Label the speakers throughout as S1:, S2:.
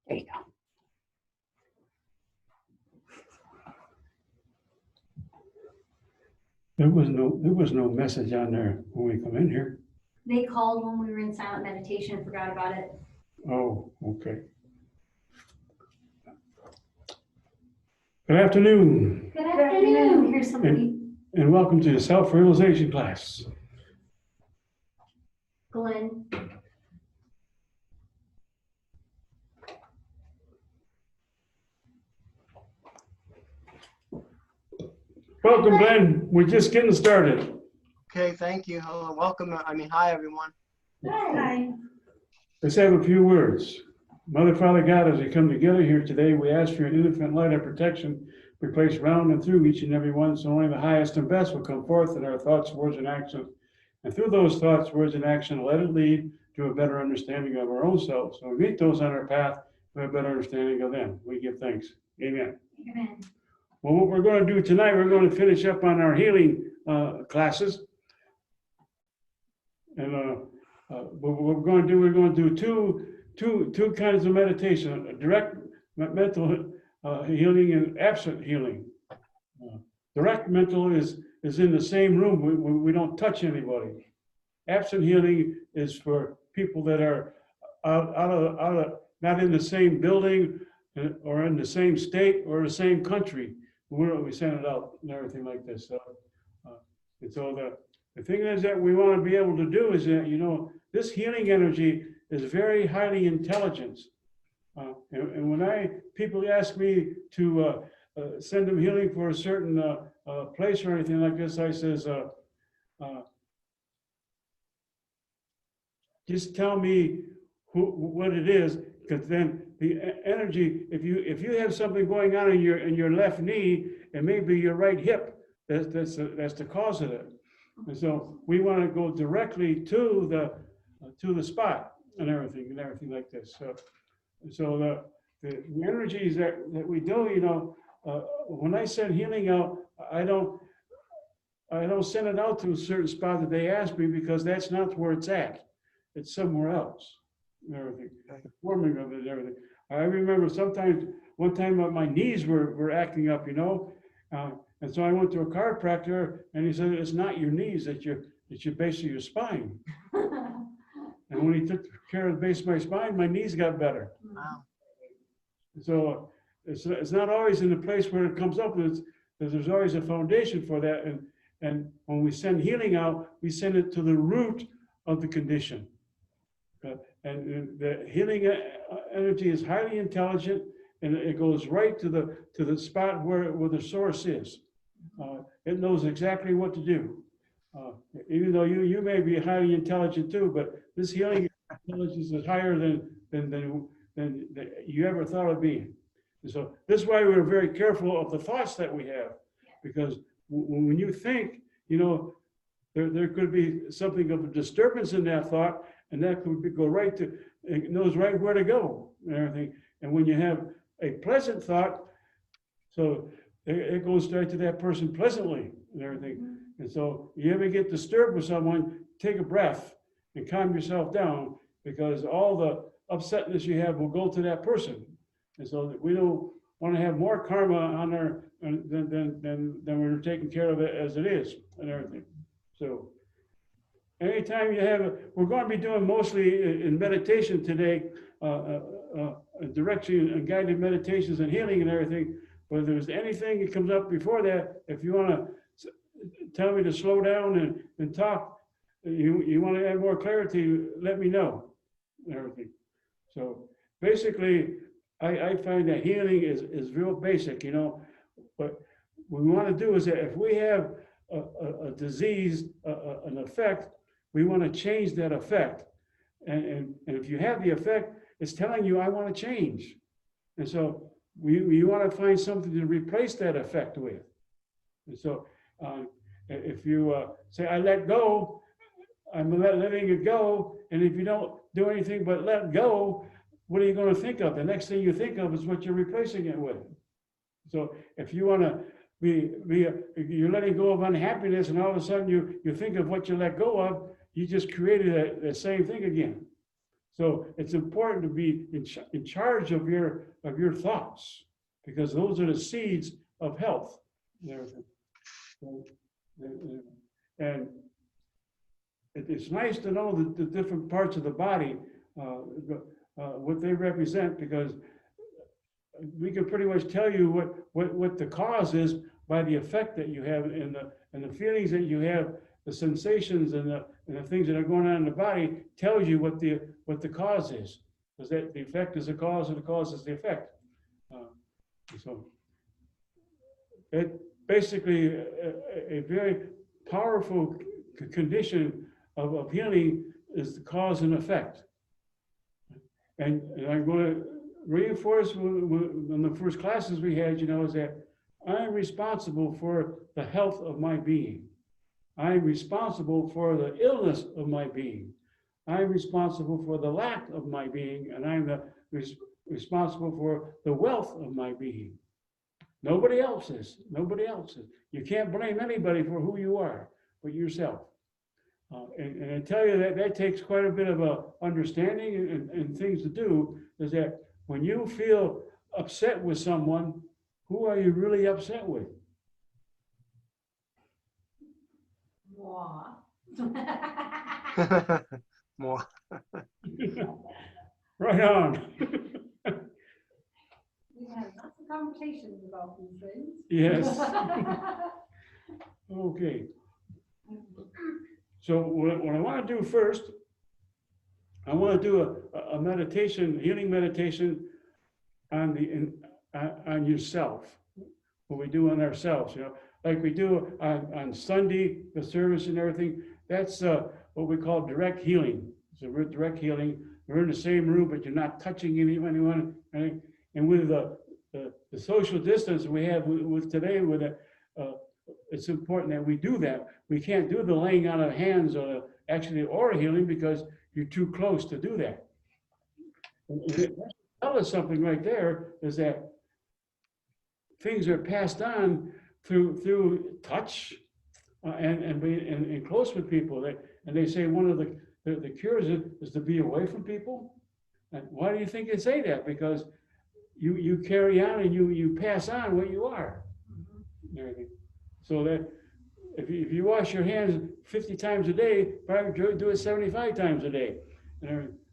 S1: There you go. There was no message on there when we come in here.
S2: They called when we were in silent meditation and forgot about it.
S1: Oh, okay. Good afternoon,
S2: Good afternoon. Here's somebody.
S1: and welcome to the self-realization class.
S2: Glenn.
S1: Welcome, Glenn. We're just getting started.
S3: Okay, thank you. Hello, welcome. Hi, everyone.
S2: Hi.
S1: Let's have a few words. Mother, Father, God, as we come together here today, we ask for your infinite light of protection be placed round and through each and every one, so only the highest and best will come forth in our thoughts, words, and actions. And through those thoughts, words, and action, let it lead to a better understanding of our own selves. So we meet those on our path, we have a better understanding of them. We give thanks. Amen.
S2: Amen.
S1: Well, what we're going to do tonight, we're going to finish up on our healing classes. And what we're going to do, we're going to do two kinds of meditation: direct mental healing and absent healing. Direct mental is in the same room. We don't touch anybody. Absent healing is for people that are out of not in the same building or in the same state or the same country. We send it out and everything like this. So, and so the thing is that we want to be able to do is that, you know, this healing energy is very highly intelligent. And when people ask me to send them healing for a certain place or anything like this, I says, just tell me what it is, because then the energy, if you have something going on in your left knee, it may be your right hip. That's the cause of it. And so we want to go directly to the spot and everything like this. So the energies that we do, you know, when I send healing out, I don't send it out to a certain spot that they ask me, because that's not where it's at. It's somewhere else. And everything, the forming of it and everything. I remember one time my knees were acting up, you know, and so I went to a chiropractor, and he said, it's not your knees, it's your base of your spine. And when he took care of the base of my spine, my knees got better.
S3: Wow.
S1: So it's not always in the place where it comes up. There's always a foundation for that. And when we send healing out, we send it to the root of the condition. And the healing energy is highly intelligent, and it goes right to the spot where the source is. It knows exactly what to do. Even though you may be highly intelligent too, but this healing intelligence is higher than you ever thought of being. And so this is why we're very careful of the thoughts that we have, because when you think, you know, there could be something of a disturbance in that thought, and that could go right to, it knows right where to go and everything. And when you have a pleasant thought, so it goes straight to that person pleasantly and everything. And so you ever get disturbed with someone, take a breath and calm yourself down, because all the upsetness you have will go to that person. And so we don't want to have more karma on our than we're taking care of it as it is and everything. So anytime you have we're going to be doing mostly in meditation today, direction and guided meditations and healing and everything. But if there's anything that comes up before that, if you want to tell me to slow down and talk, you want to add more clarity, let me know and everything. So basically, I find that healing is real basic, you know. But what we want to do is that if we have a disease, an effect, we want to change that effect. And if you have the effect, it's telling you, I want to change. And so we want to find something to replace that effect with. And so if you say, I let go, I'm letting it go. And if you don't do anything but let go, what are you going to think of? The next thing you think of is what you're replacing it with. So if you want to you're letting go of unhappiness, and all of a sudden you think of what you let go of, you just created the same thing again. So it's important to be in charge of your thoughts, because those are the seeds of health and everything. And it's nice to know the different parts of the body, what they represent, because we can pretty much tell you what the cause is by the effect that you have and the feelings that you have, the sensations and the things that are going on in the body tells you what the cause is, because that the effect is the cause and the cause is the effect. So it basically a very powerful condition of healing is the cause and effect. And I'm going to reinforce in the first classes we had, is that I'm responsible for the health of my being. I'm responsible for the illness of my being. I'm responsible for the lack of my being, and I'm responsible for the wealth of my being. Nobody else is. Nobody else is. You can't blame anybody for who you are but yourself. And I tell you that takes quite a bit of understanding and things to do, is that when you feel upset with someone, who are you really upset with?
S2: Moi.
S3: More.
S1: Right on.
S2: We have lots of conversations about these things.
S1: Yes. Okay. So what I want to do first, I want to do a meditation, healing meditation on yourself. What we do on ourselves, like we do on Sunday, the service and everything. That's what we call direct healing. So we're direct healing. We're in the same room, but you're not touching anyone. Right? And with the social distance we have with today, it's important that we do that. We can't do the laying on of hands or actually aura healing because you're too close to do that. And it tells us something right there, is that things are passed on through touch and being close with people. And they say one of the cures is to be away from people. And why do you think they say that? Because you carry on and you pass on what you are. Mm-hmm. So that if you wash your hands 50 times a day, probably do it 75 times a day.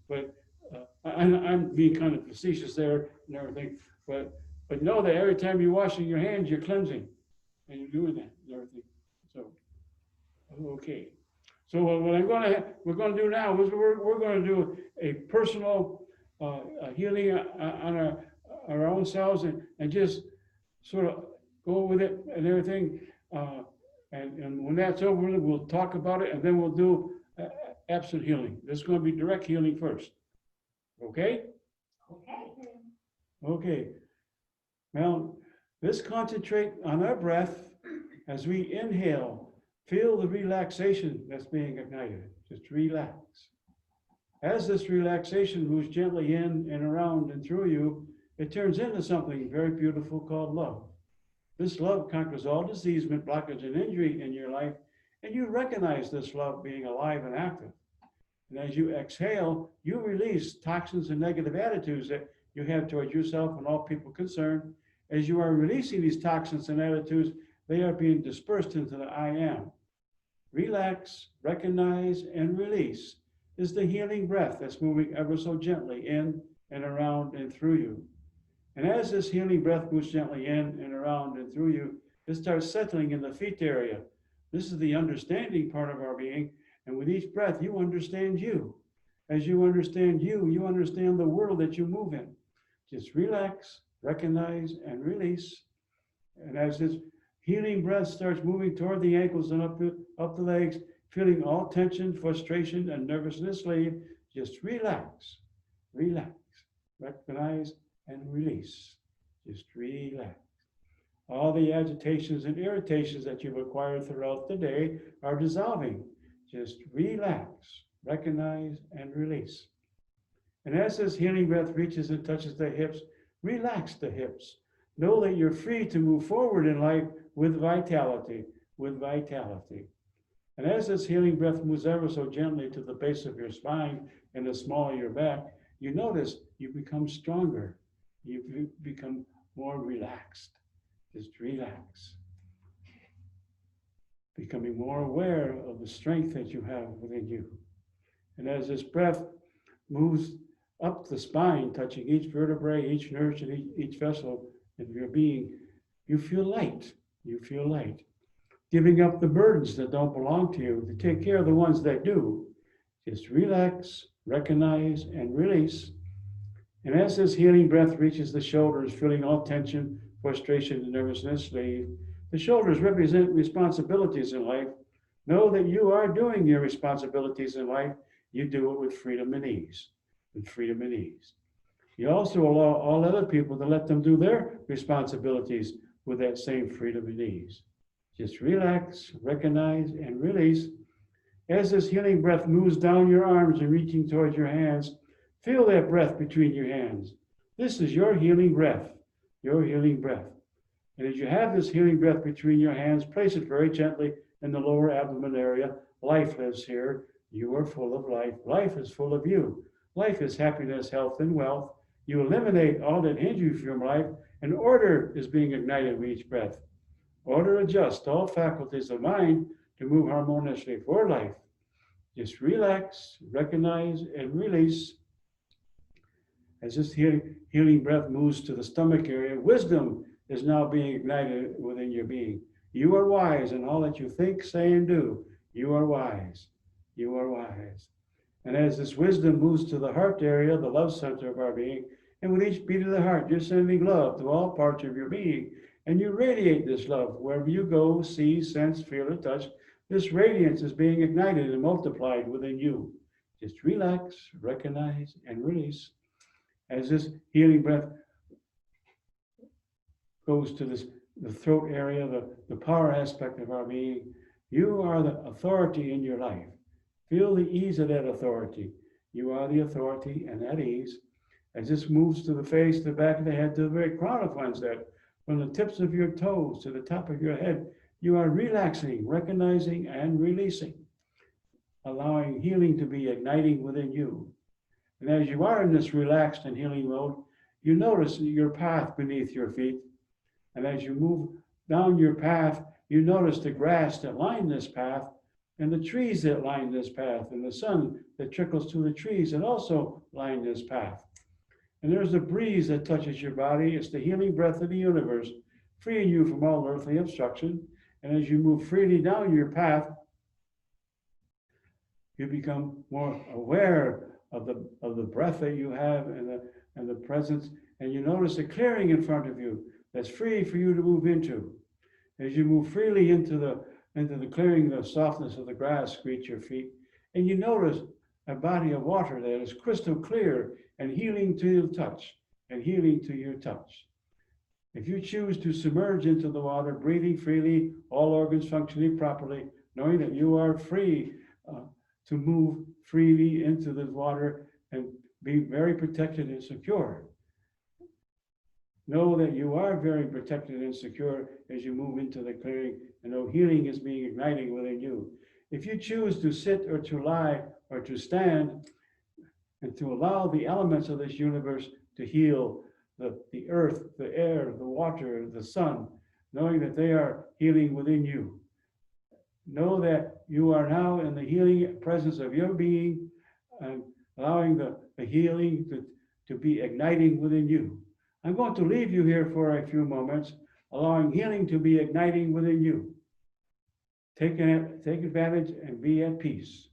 S1: But I'm being kind of facetious there and everything. But know that every time you're washing your hands, you're cleansing, and you're doing that and everything. So, okay. So what we're going to do now is we're going to do a personal healing on our own selves and just sort of go with it and everything. And when that's over, we'll talk about it, and then we'll do absent healing. This is going to be direct healing first. Okay?
S2: Okay.
S1: Okay. Now, let's concentrate on our breath as we inhale. Feel the relaxation that's being ignited. Just relax. As this relaxation moves gently in and around and through you, it turns into something very beautiful called love. This love conquers all disease, blockage, and injury in your life, and you recognize this love being alive and active. And as you exhale, you release toxins and negative attitudes that you have towards yourself and all people concerned. As you are releasing these toxins and attitudes, they are being dispersed into the I am. Relax, recognize, and release is the healing breath that's moving ever so gently in and around and through you. And as this healing breath moves gently in and around and through you, it starts settling in the feet area. This is the understanding part of our being. And with each breath, you understand you. As you understand you, you understand the world that you move in. Just relax, recognize, and release. And as this healing breath starts moving toward the ankles and up the legs, feeling all tension, frustration, and nervousness leave, just relax, relax, recognize, and release. Just relax. All the agitations and irritations that you've acquired throughout the day are dissolving. Just relax, recognize, and release. And as this healing breath reaches and touches the hips, relax the hips. Know that you're free to move forward in life with vitality, with vitality. And as this healing breath moves ever so gently to the base of your spine and the small of your back, you notice you become stronger. You become more relaxed. Just relax. Becoming more aware of the strength that you have within you. And as this breath moves up the spine, touching each vertebrae, each nerve, and each vessel of your being, you feel light. You feel light. Giving up the burdens that don't belong to you to take care of the ones that do. Just relax, recognize, and release. And as this healing breath reaches the shoulders, feeling all tension, frustration, and nervousness leave, the shoulders represent responsibilities in life. Know that you are doing your responsibilities in life. You do it with freedom and ease. With freedom and ease. You also allow all other people to let them do their responsibilities with that same freedom and ease. Just relax, recognize, and release. As this healing breath moves down your arms and reaching towards your hands, feel that breath between your hands. This is your healing breath, your healing breath. And as you have this healing breath between your hands, place it very gently in the lower abdomen area. Life lives here. You are full of life. Life is full of you. Life is happiness, health, and wealth. You eliminate all that hinders you from life, and order is being ignited with each breath. Order adjusts all faculties of mind to move harmoniously for life. Just relax, recognize, and release. As this healing breath moves to the stomach area, wisdom is now being ignited within your being. You are wise in all that you think, say, and do. You are wise. You are wise. And as this wisdom moves to the heart area, the love center of our being, and with each beat of the heart, you're sending love to all parts of your being. And you radiate this love wherever you go, see, sense, feel, or touch. This radiance is being ignited and multiplied within you. Just relax, recognize, and release. As this healing breath goes to the throat area, the power aspect of our being, you are the authority in your life. Feel the ease of that authority. You are the authority and at ease. As this moves to the face, the back of the head, to the very crown of one's head, from the tips of your toes to the top of your head, you are relaxing, recognizing, and releasing, allowing healing to be igniting within you. And as you are in this relaxed and healing mode, you notice your path beneath your feet. And as you move down your path, you notice the grass that line this path, and the trees that line this path, and the sun that trickles through the trees that also line this path. And there's a breeze that touches your body. It's the healing breath of the universe, freeing you from all earthly obstruction. And as you move freely down your path, you become more aware of the breath that you have and the presence. And you notice a clearing in front of you that's free for you to move into. As you move freely into the clearing, the softness of the grass greets your feet. And you notice a body of water that is crystal clear and healing to your touch, and healing to your touch. If you choose to submerge into the water, breathing freely, all organs functioning properly, knowing that you are free to move freely into the water and be very protected and secure. Know that you are very protected and secure as you move into the clearing, and know healing is being ignited within you. If you choose to sit or to lie or to stand, and to allow the elements of this universe to heal the earth, the air, the water, the sun, knowing that they are healing within you. Know that you are now in the healing presence of your being, and allowing the healing to be igniting within you. I'm going to leave you here for a few moments, allowing healing to be igniting within you. Take advantage and be at peace.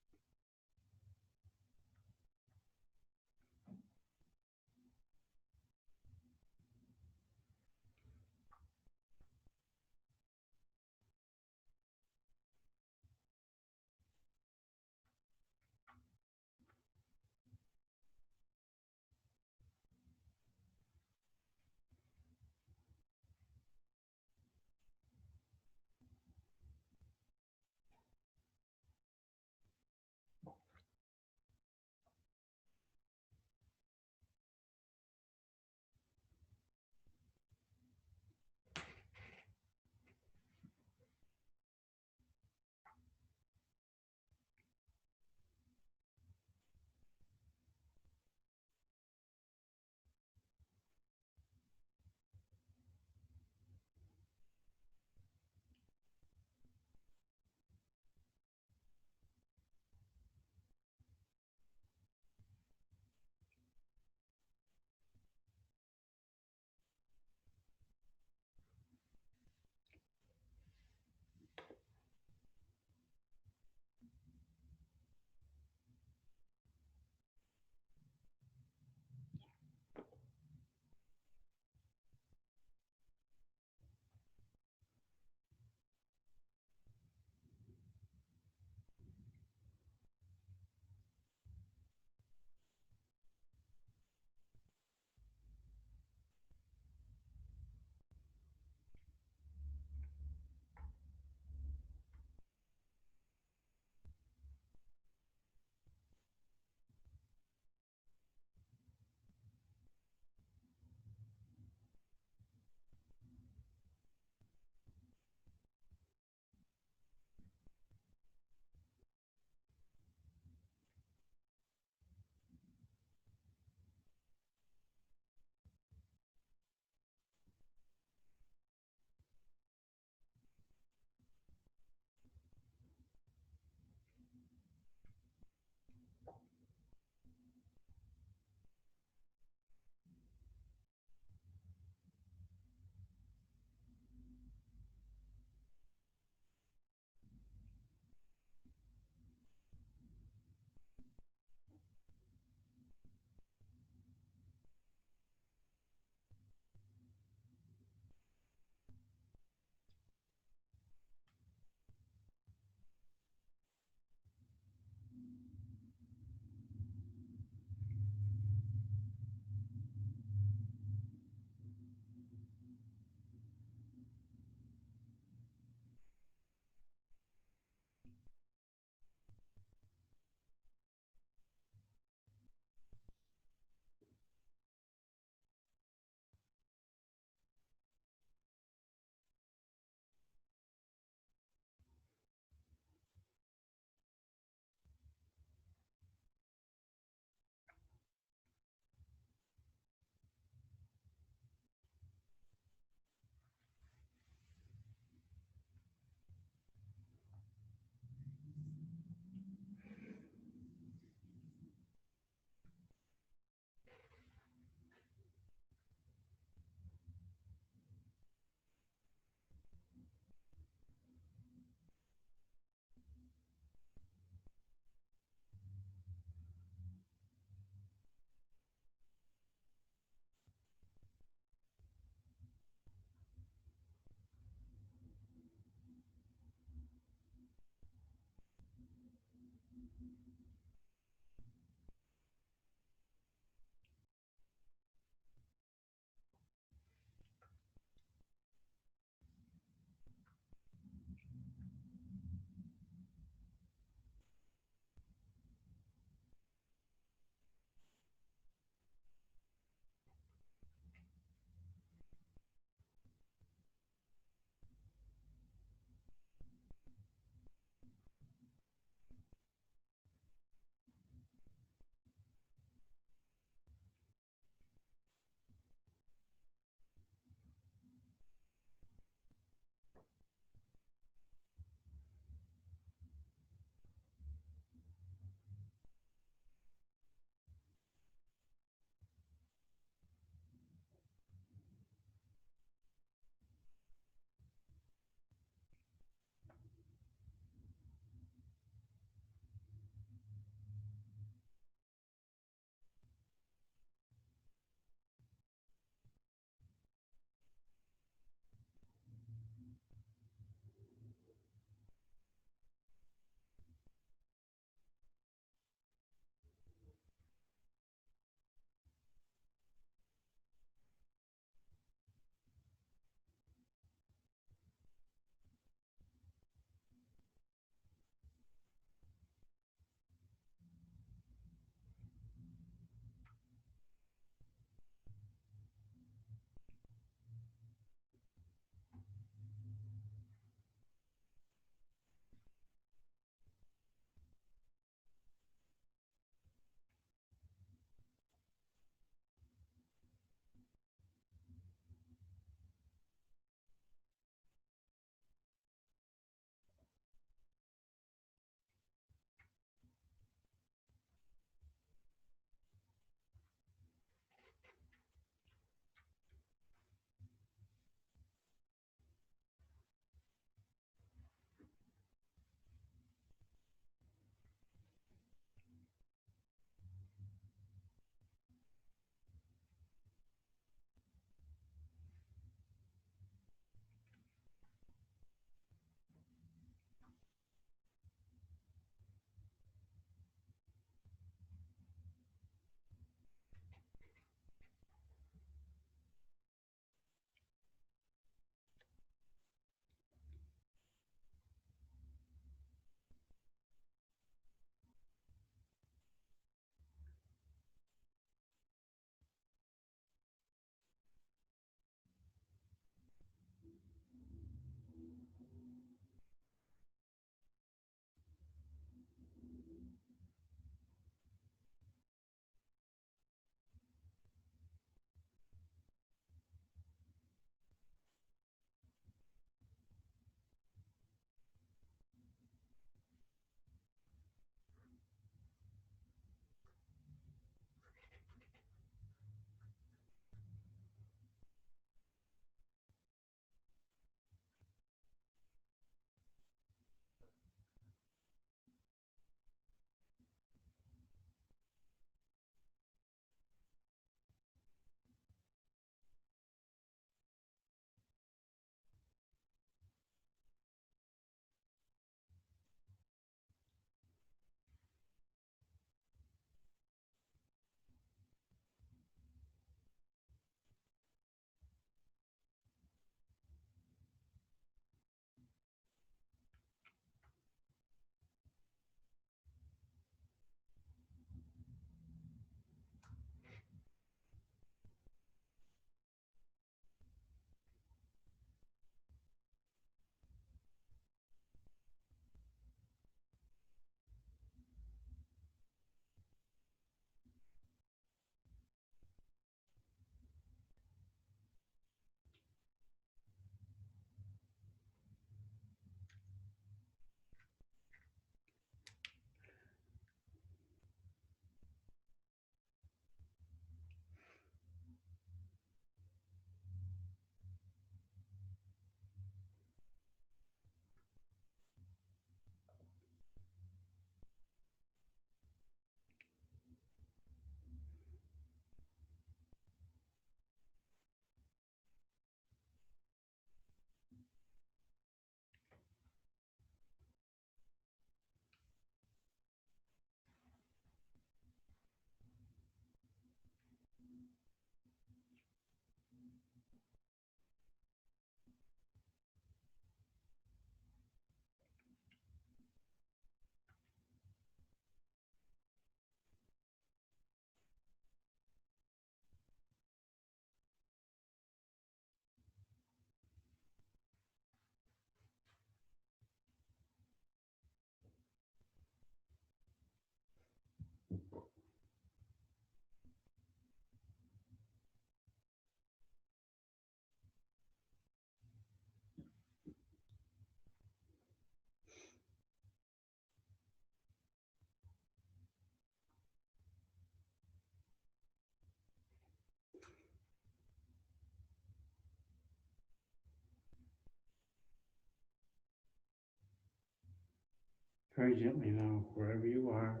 S1: Very gently now, wherever you are.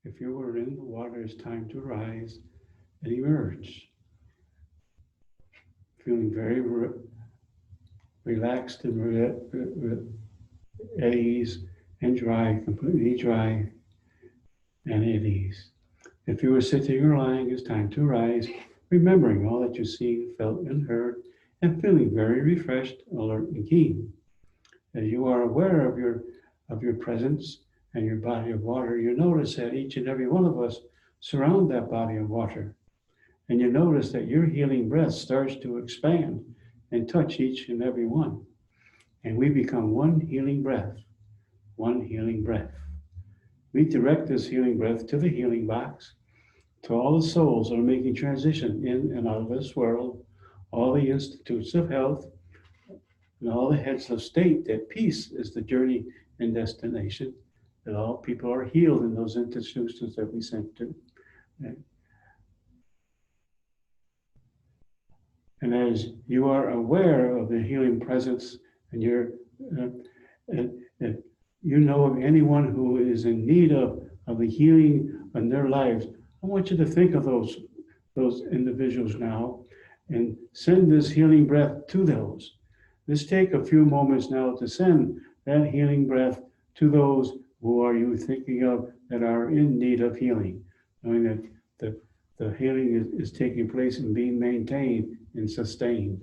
S1: If you were in the water, it's time to rise and emerge. Feeling very relaxed and at ease and dry, completely dry and at ease. If you were sitting or lying, it's time to rise, remembering all that you see, felt, and heard, and feeling very refreshed, alert, and keen. As you are aware of your presence and your body of water, you notice that each and every one of us surround that body of water. And you notice that your healing breath starts to expand and touch each and every one. And we become one healing breath, one healing breath. We direct this healing breath to the healing box, to all the souls that are making transition in and out of this world, all the institutes of health, and all the heads of state, that peace is the journey and destination, that all people are healed in those institutions that we sent to. And as you are aware of the healing presence and you know of anyone who is in need of the healing in their lives, I want you to think of those individuals now and send this healing breath to those. Let's take a few moments now to send that healing breath to those who are you thinking of that are in need of healing, knowing that the healing is taking place and being maintained and sustained.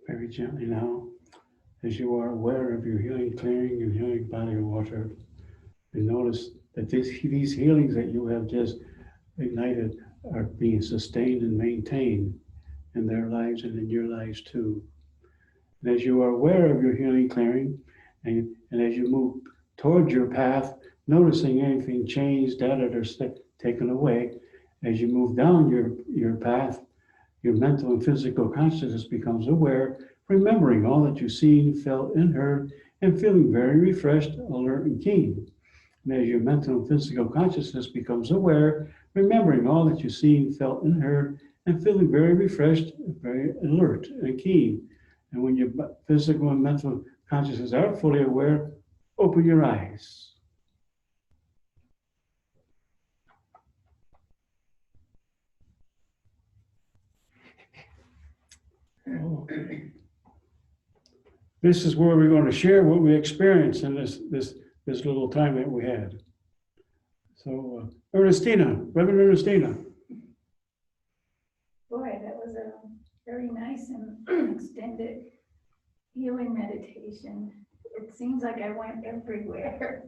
S1: Very gently now, as you are aware of your healing clearing and healing body of water, and notice that these healings that you have just ignited are being sustained and maintained in their lives and in your lives too. And as you are aware of your healing clearing, and as you move towards your path, noticing anything changed, added, or taken away, as you move down your path, your mental and physical consciousness becomes aware remembering all that you've seen, felt, and heard, and feeling very refreshed, alert, and keen. And as your mental and physical consciousness becomes aware, remembering all that you've seen, felt, and heard, and feeling very refreshed, very alert, and keen. And when your physical and mental consciousness are fully aware, open your eyes. Okay. This is where we're going to share what we experienced in this little time that we had. So, Ernestina, Reverend Ernestina.
S4: Boy, that was a very nice and extended healing meditation. It seems like I went everywhere,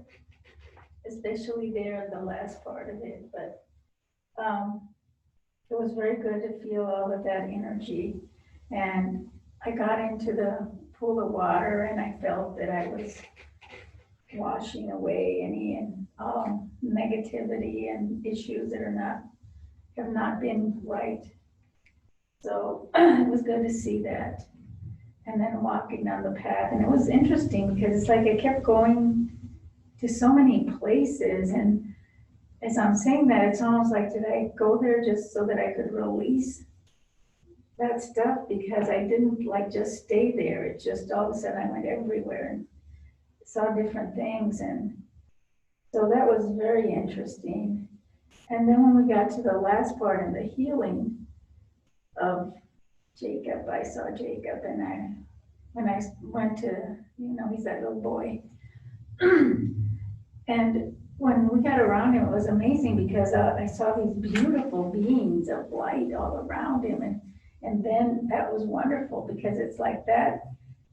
S4: especially there in the last part of it. But it was very good to feel all of that energy. And I got into the pool of water and I felt that I was washing away any negativity and issues that have not been right. So it was good to see that. And then walking down the path. And it was interesting because it's like I kept going to so many places. And as I'm saying that, it's almost like, did I go there just so that I could release that stuff? Because I didn't like just stay there. It just all of a sudden I went everywhere and saw different things. And so that was very interesting. And then when we got to the last part in the healing of Jacob, I saw Jacob, and when I went to, he's that little boy. And when we got around him, it was amazing because I saw these beautiful beams of light all around him. And then that was wonderful because it's like that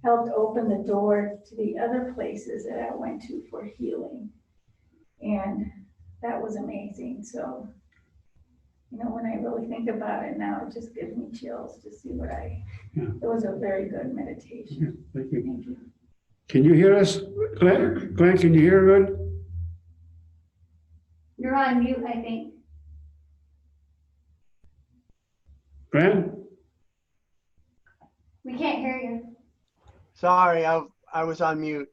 S4: helped open the door to the other places that I went to for healing. And that was amazing. So, when I really think about it now, it just gives me chills to see it was a very good meditation.
S1: Yeah, thank you.
S4: Thank you.
S1: Can you hear us, Glenn? Glenn, can you hear good?
S2: You're on mute, I think.
S1: Glenn?
S2: We can't hear you.
S3: Sorry, I was on mute.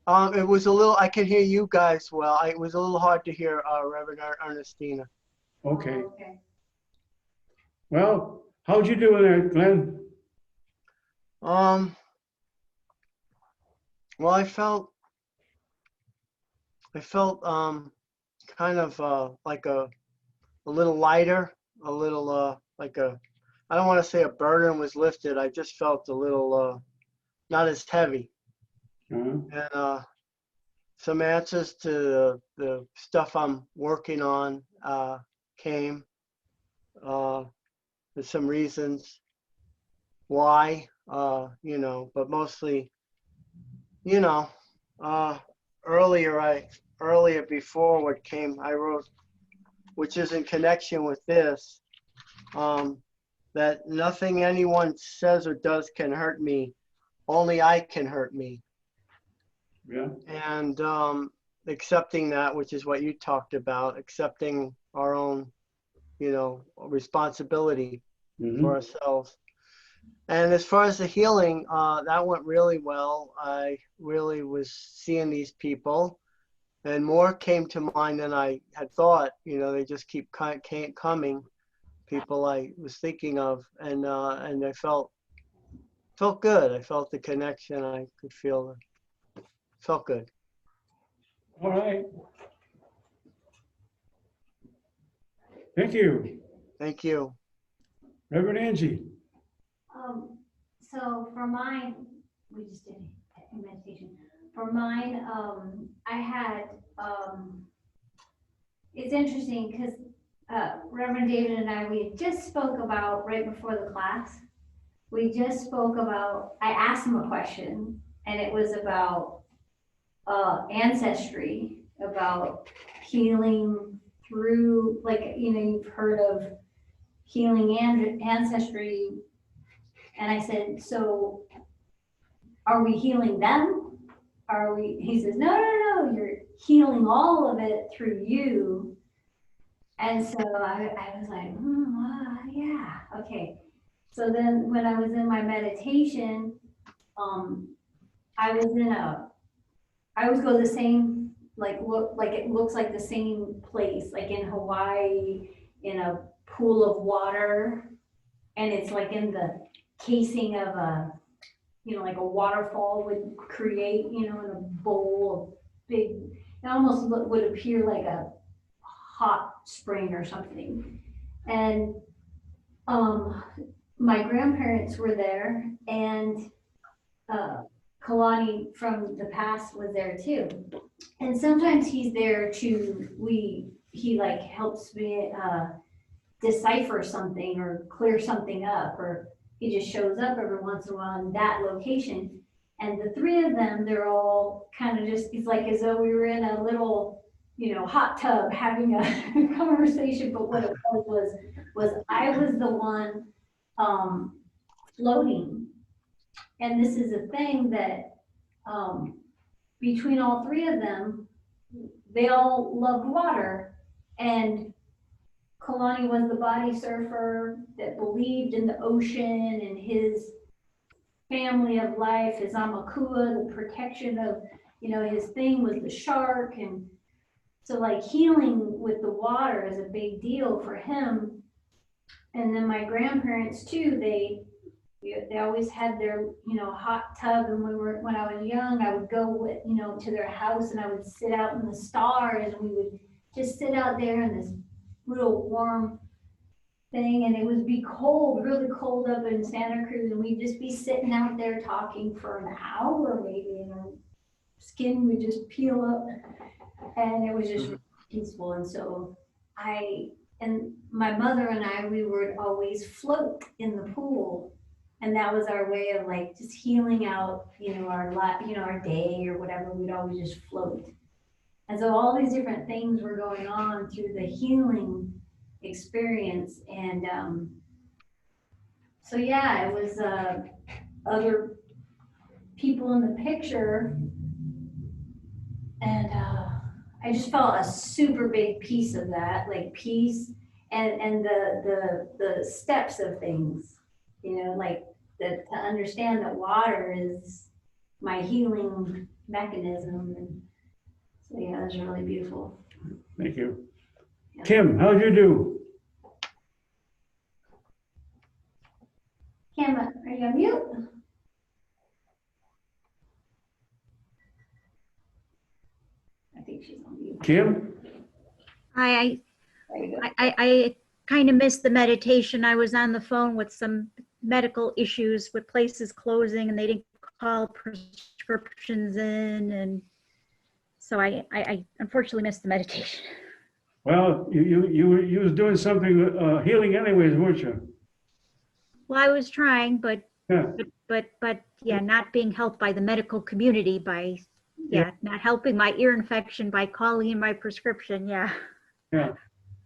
S3: It was a little, I could hear you guys well. It was a little hard to hear Reverend Ernestina.
S1: Okay.
S2: Oh, okay.
S1: Well, how'd you do there, Glenn?
S3: Well, I felt kind of like a little lighter, a little I don't want to say a burden was lifted. I just felt a little not as heavy. And some answers to the stuff I'm working on came. There's some reasons why, but mostly, earlier before what came, I wrote, which is in connection with this, that nothing anyone says or does can hurt me. Only I can hurt me.
S1: Yeah.
S3: And accepting that, which is what you talked about, accepting our own, responsibility for ourselves. And as far as the healing, that went really well. I really was seeing these people, and more came to mind than I had thought. They just keep coming. People I was thinking of, and I felt good. I felt the connection. I could feel it. Felt good.
S1: All right. Thank you.
S3: Thank you.
S1: Reverend Angie.
S2: So for mine, we just did a meditation. For mine, I had, it's interesting because Reverend David and I, we just spoke about right before the class. We just spoke about, I asked him a question, and it was about ancestry, about healing through, you've heard of healing and ancestry. And I said, so are we healing them? He says, no, you're healing all of it through you. And so I was like, yeah, okay. So then when I was in my meditation, I always go the same, like it looks like the same place, like in Hawaii, in a pool of water. And it's like in the casing of a, like a waterfall would create, in a bowl of big, it almost would appear like a hot spring or something. And my grandparents were there, and Kalani from the past was there too. And sometimes he's there he like helps me decipher something or clear something up, or he just shows up every once in a while in that location. And the three of them, they're all kind of just, it's like as though we were in a little, hot tub having a conversation, but what it was I was the one floating. And this is a thing that between all three of them, they all loved water. And Kalani was the body surfer that believed in the ocean and his family of life, his amakua, the protection of, his thing was the shark. And so like healing with the water is a big deal for him. And then my grandparents too, they always had their, hot tub. And when I was young, I would go with, to their house, and I would sit out in the stars, and we would just sit out there in this real warm thing. And it would be cold, really cold up in Santa Cruz. And we'd just be sitting out there talking for an hour maybe, and our skin would just peel up. And it was just really peaceful. And so and my mother and I, we would always float in the pool. And that was our way of like just healing out, our day or whatever. We'd always just float. And so all these different things were going on through the healing experience. And so yeah, it was other people in the picture. And I just felt a super big piece of that, like peace and the steps of things. Like to understand that water is my healing mechanism. And so yeah, it was really beautiful.
S1: Thank you.
S2: Yeah.
S1: Kim, how'd you do?
S2: Kim, are you on mute? I think she's on mute.
S1: Kim?
S5: I
S2: There you go.
S5: I kind of missed the meditation. I was on the phone with some medical issues with places closing, and they didn't call prescriptions in, and so I unfortunately missed the meditation.
S1: Well, you was doing something healing anyways, weren't you?
S5: Well, I was trying, but
S1: Yeah.
S5: but yeah, not being helped by the medical community by
S1: Yeah.
S5: not helping my ear infection by calling in my prescription. Yeah.
S1: Yeah.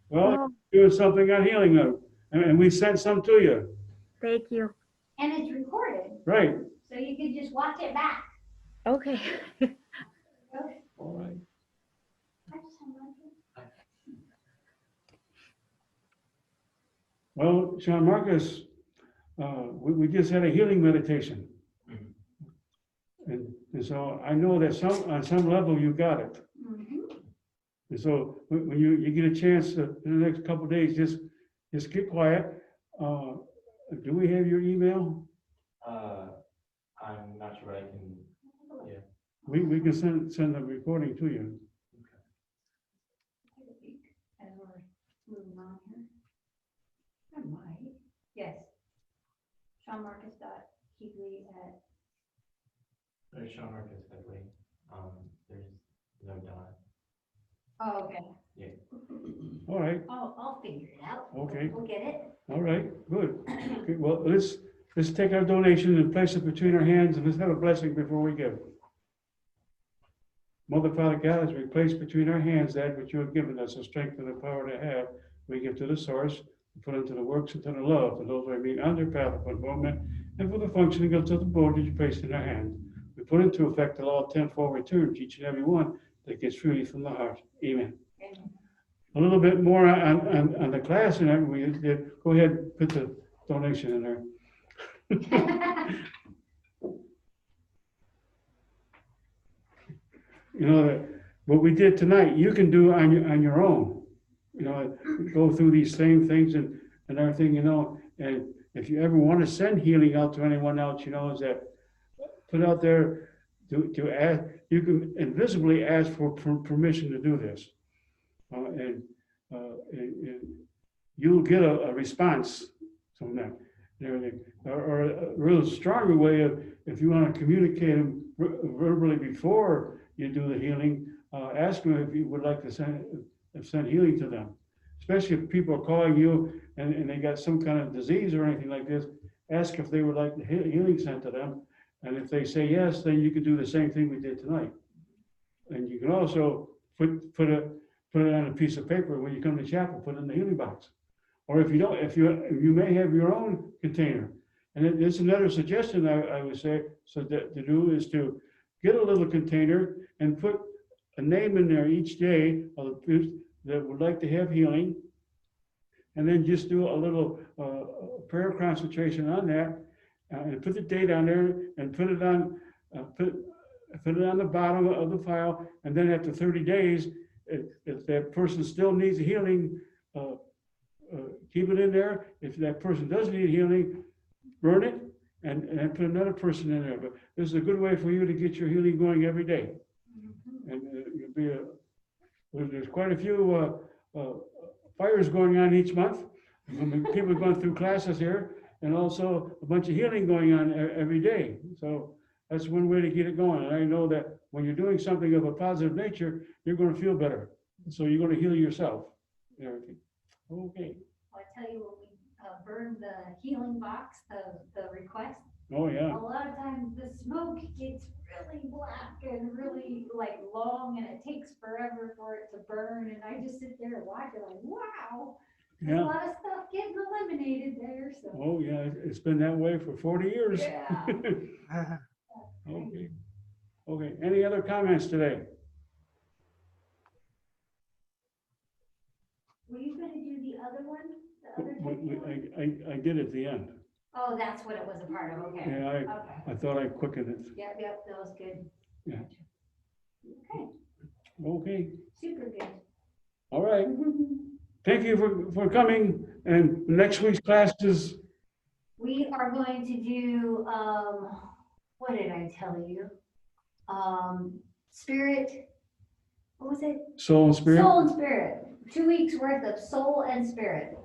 S1: Well,
S5: Oh,
S1: doing something on healing them, and we sent some to you.
S5: thank you.
S2: And it's recorded,
S1: Right.
S2: so you can just watch it back.
S5: Okay.
S1: All right. Well, Sean Marcus, we just had a healing meditation. And so I know that on some level you got it.
S2: Mhm.
S1: And so when you get a chance in the next couple of days, just get quiet. Do we have your email?
S6: I'm not sure I can, yeah.
S1: We can send the recording to you.
S2: As we're moving on here. I might. Yes. SeanMarcus.Keegley at.
S6: There's Sean Marcus Headley. There's no dot.
S2: Oh, okay.
S6: Yeah.
S1: All right.
S2: I'll figure it out.
S1: Okay.
S2: We'll get it.
S1: All right. Good. Okay, well, let's take our donation and place it between our hands, and let's have a blessing before we give. Mother, Father God, as we place between our hands that which you have given us, the strength and the power to have, we give to the source, put into the works and to the love, for those who are being under path of moment, and for the functioning of the board that you placed in our hands. We put into effect the law of tenfold return to each and every one that gets freely from the heart. Amen.
S2: Amen.
S1: A little bit more on the class, and we did. Go ahead, put the donation in there. You know, what we did tonight, you can do on your own. You know, go through these same things and everything, you know, and if you ever want to send healing out to anyone else, you know, is that put out there to ask, you can invisibly ask for permission to do this. And you'll get a response from them and everything. Or a real stronger way of, if you want to communicate them verbally before you do the healing, ask them if you would like to send healing to them. Especially if people are calling you and they got some kind of disease or anything like this, ask if they would like the healing sent to them. And if they say yes, then you can do the same thing we did tonight. And you can also put it on a piece of paper when you come to chapel, put it in the healing box. Or if you don't, if you may have your own container. And it's another suggestion I would say, so that to do is to get a little container and put a name in there each day of the people that would like to have healing. And then just do a little prayer concentration on that, and put the date on there and put it on the bottom of the file. And then after 30 days, if that person still needs healing, keep it in there. If that person does need healing, burn it and put another person in there. But this is a good way for you to get your healing going every day. And you'll be there's quite a few fires going on each month. People going through classes here, and also a bunch of healing going on every day. So that's one way to get it going. And I know that when you're doing something of a positive nature, you're going to feel better. So you're going to heal yourself and everything. Okay.
S2: I tell you, when we burned the healing box, the request,
S1: Oh, yeah.
S2: a lot of times the smoke gets really black and really like long, and it takes forever for it to burn. And I just sit there and watch it like, wow, there's a
S1: Yeah.
S2: lot of stuff getting eliminated there. So
S1: Oh, yeah. It's been that way for 40 years.
S2: yeah.
S1: Okay. Okay. Any other comments today?
S2: Were you going to do the other one? The other type one?
S1: I did at the end.
S2: Oh, that's what it was a part of. Okay.
S1: Yeah,
S2: Okay.
S1: I thought I quickened it.
S2: Yep, that was good.
S1: Yeah.
S2: Okay,
S1: Okay.
S2: super good.
S1: All right. Thank you for coming. And next week's class is,
S2: We are going to do, what did I tell you? Spirit, what was it?
S1: Soul and Spirit.
S2: Soul and Spirit. 2 weeks worth of soul and spirit.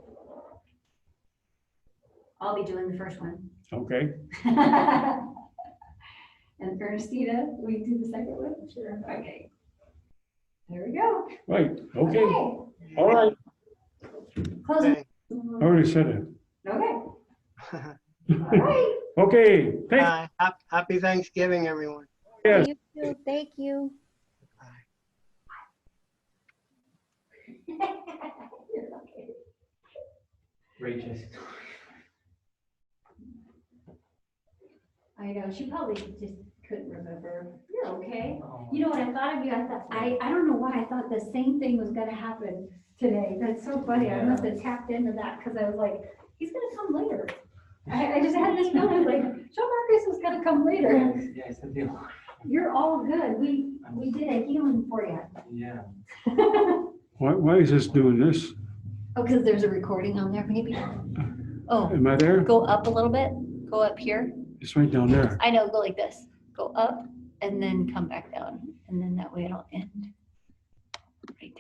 S2: I'll be doing the first one.
S1: Okay.
S2: And Ernestina, we do the second one? Sure. Okay. There we go.
S1: Right. Okay. All right.
S2: Closing.
S3: Okay.
S1: I already said it.
S2: Okay. All right.
S1: Okay. Thanks.
S3: Happy Thanksgiving, everyone.
S1: Yes.
S5: You too. Thank you.
S2: You're okay.
S6: Rachel's.
S2: I know, she probably just couldn't remember. You're okay. You know what I thought of you? I don't know why I thought the same thing was gonna happen today. That's so funny. I must have tapped into that because I was like, he's gonna come later. I just had this feeling like, Joe Marcus was gonna come later.
S6: Yeah, it's the deal.
S2: You're all good. We did a healing for you.
S6: Yeah.
S1: Why is this doing this?
S2: Oh, because there's a recording on there, maybe? Oh,
S1: Am I there?
S2: go up a little bit. Go up here.
S1: It's right down there.
S2: I know, go like this. Go up and then come back down. And then that way it'll end right